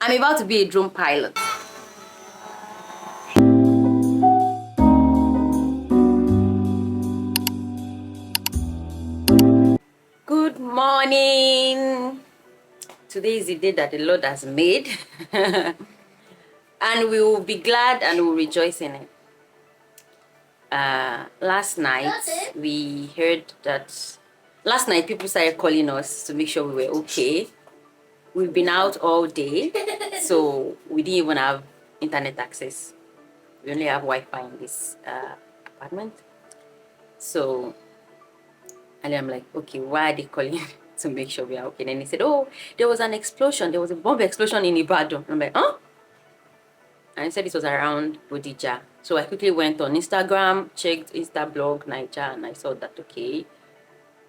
I'm about to be a drone pilot. Good morning. Today is the day that the Lord has made. And we will be glad and we will rejoice in it. Last night we heard that people started calling us to make sure we were okay. We've been out all day, so we didn't even have internet access. We only have Wi-Fi in this apartment. So, and I'm like, okay, why are they calling to make sure we are okay? And then he said, oh, there was an explosion. There was a bomb explosion in IBADAN. I'm like, huh? And he said it was around Bodija. So I quickly went on Instagram, checked Instablog Niger, and I saw that, okay,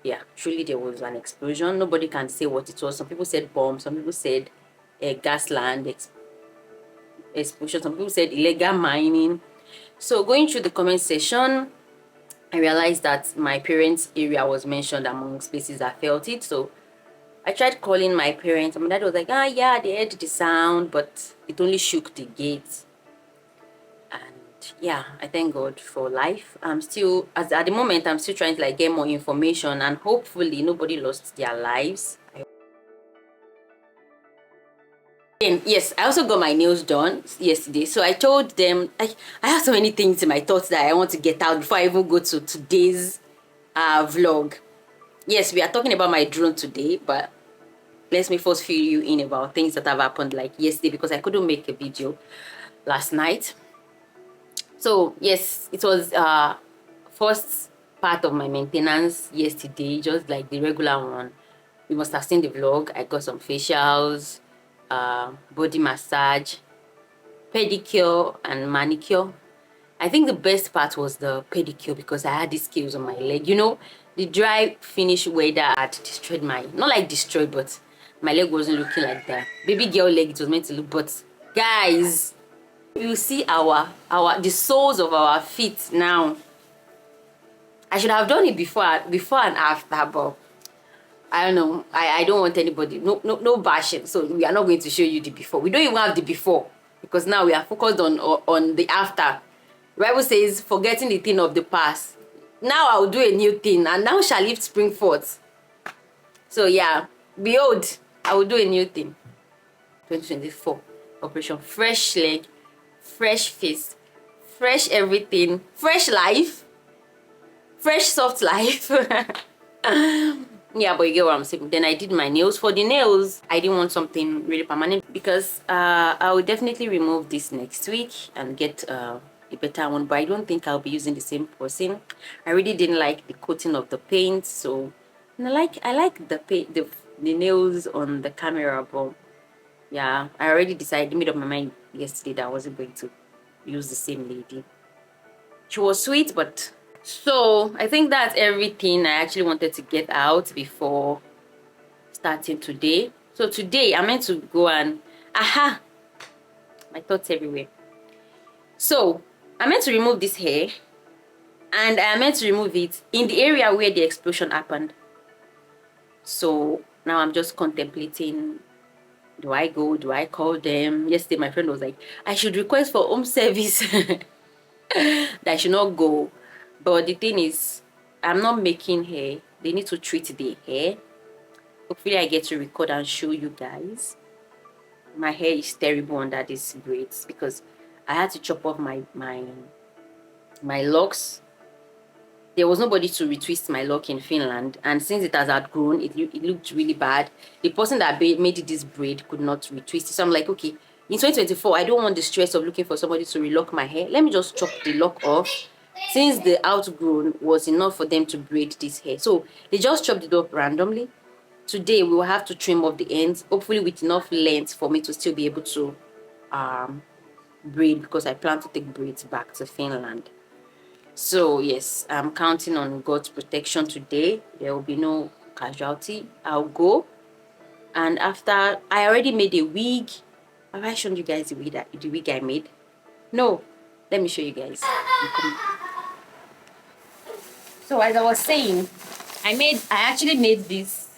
yeah, truly there was an explosion. Nobody can say what it was. Some people said bomb, some people said gas land explosion, some people said illegal mining. So going through the comment section, I realized that my parents' area was mentioned amongst places that felt it. So I tried calling my parents. My dad was like, yeah, they heard the sound, but it only shook the gate. And yeah, I thank God for life. I'm still, at the moment, I'm still trying to like get more information, and hopefully nobody lost their lives. And yes, I also got my nails done yesterday. So I told them, I have so many things in my thoughts that I want to get out before I even go to today's vlog. Yes, we are talking about my drone today, but let me first fill you in about things that have happened like yesterday, because I couldn't make a video last night. So yes, it was first part of my maintenance yesterday, just like the regular one. You must have seen the vlog. I got some facials, body massage, pedicure and manicure. I think the best part was the pedicure, because I had these scales on my leg. You know, the dry finish weather had destroyed not like destroyed, but my leg wasn't looking like that baby girl leg it was meant to look. But guys, you see the soles of our feet now. I should have done it before and after, but I don't know. I don't want anybody, no bashing. So we are not going to show you the before. We don't even have the before, because now we are focused on the after. The Bible says, forgetting the thing of the past. Now I will do a new thing, and now shall it spring forth. So yeah, behold, I will do a new thing. 2024, Operation Fresh Leg, fresh face, fresh everything, fresh life, fresh soft life. Yeah, but you get what I'm saying. Then I did my nails. For the nails, I didn't want something really permanent, because I will definitely remove this next week and get a better one, but I don't think I'll be using the same person. I really didn't like the coating of the paint, so and I like the paint, the nails on the camera, but yeah, I already decided, made up my mind yesterday that I wasn't going to use the same lady. She was sweet, but so I think that's everything I actually wanted to get out before starting today. So today I meant to go and my thoughts everywhere. So I meant to remove this hair, and I meant to remove it in the area where the explosion happened. So now I'm just contemplating, do I go, do I call them? Yesterday my friend was like, I should request for home service that I should not go. But the thing is, I'm not making hair. They need to treat the hair. Hopefully I get to record and show you guys. My hair is terrible under these braids, because I had to chop off my locks. There was nobody to retwist my lock in Finland, and since it has outgrown, it looked really bad. The person that made this braid could not retwist it. So I'm like, okay, in 2024, I don't want the stress of looking for somebody to relock my hair. Let me just chop the lock off, since the outgrown was enough for them to braid this hair. So they just chopped it up randomly. Today we will have to trim off the ends, hopefully with enough length for me to still be able to braid, because I plan to take braids back to Finland. So yes, I'm counting on God's protection today. There will be no casualty. I'll go, and after, I already made a wig. Have I shown you guys the wig I made? No, let me show you guys. So as I was saying, I actually made these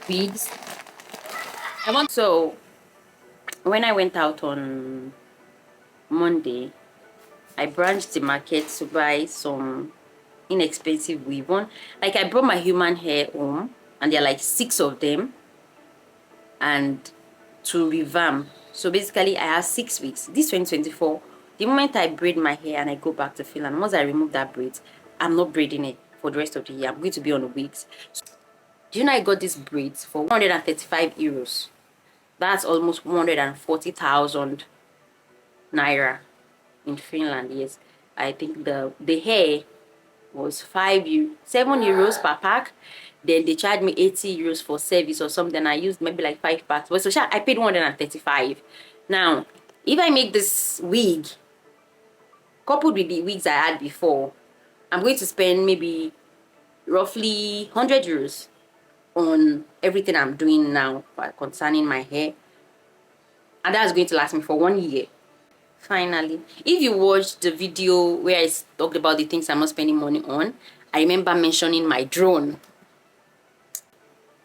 wigs. So when I went out on Monday, I branched the market to buy some inexpensive weave on. Like I brought my human hair home, and there are like 6 of them, and to revamp. So basically, I have 6 weeks. This 2024. The moment I braid my hair and I go back to Finland, once I remove that braid, I'm not braiding it for the rest of the year. I'm going to be on the wigs. Do you know I got these braids for 135 euros? That's almost 140,000 naira in Finland. Yes, I think the hair was 7 euros per pack. Then they charged me 80 euros for service or something. I used maybe like 5 packs, but so I paid 135. Now, if I make this wig coupled with the wigs I had before, I'm going to spend maybe roughly 100 euros on everything I'm doing now concerning my hair, and that's going to last me for 1 year. Finally, if you watched the video where I talked about the things I'm not spending money on, I remember mentioning my drone.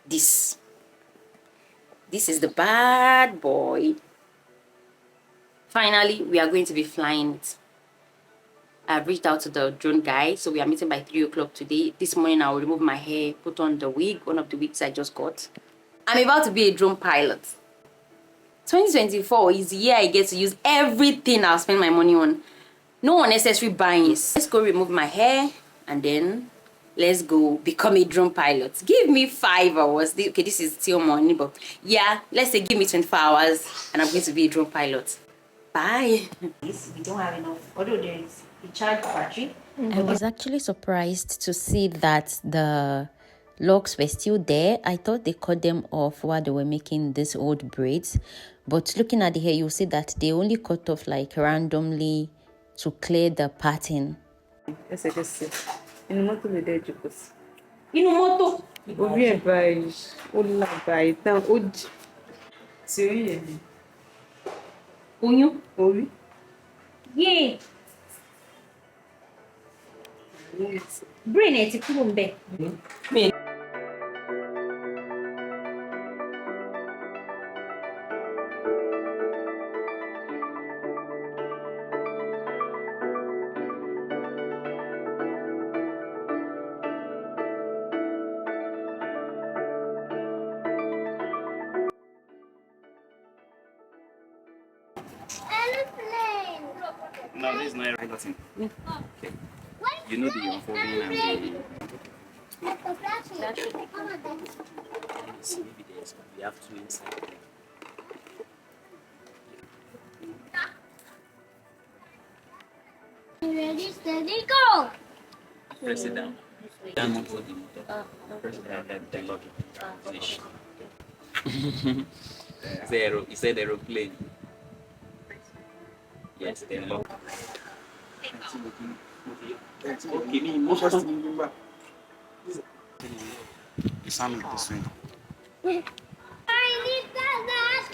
This is the bad boy. Finally, we are going to be flying it. I've reached out to the drone guy, so we are meeting by 3 o'clock today. This morning I will remove my hair, put on the wig, one of the wigs I just got. I'm about to be a drone pilot. 2024 is the year I get to use everything I'll spend my money on. No unnecessary buying. Let's go remove my hair and then let's go become a drone pilot. Give me 5 hours. Okay, this is still morning, but yeah, let's say give me 24 hours and I'm going to be a drone pilot. Bye. We don't have enough, although there is a charge battery. I was actually surprised to see that the locks were still there. I thought they cut them off while they were making these old braids, but looking at the hair, you'll see that they only cut off like randomly to clear the pattern. Yeah. Brain ẹ ti kúrò ńbẹ̀. No, this is not a thing. Okay. You know the unfolding and the... Maybe there's, we have 2 inside. Ready, steady, go! Press it down. Down on the motor. Press it down, then lock it. Finish. He said aeroplane. Yes, then lock. Okay, me more. You sound like this way. I need that help!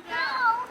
Help!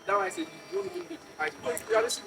Now I said, you don't need it. I just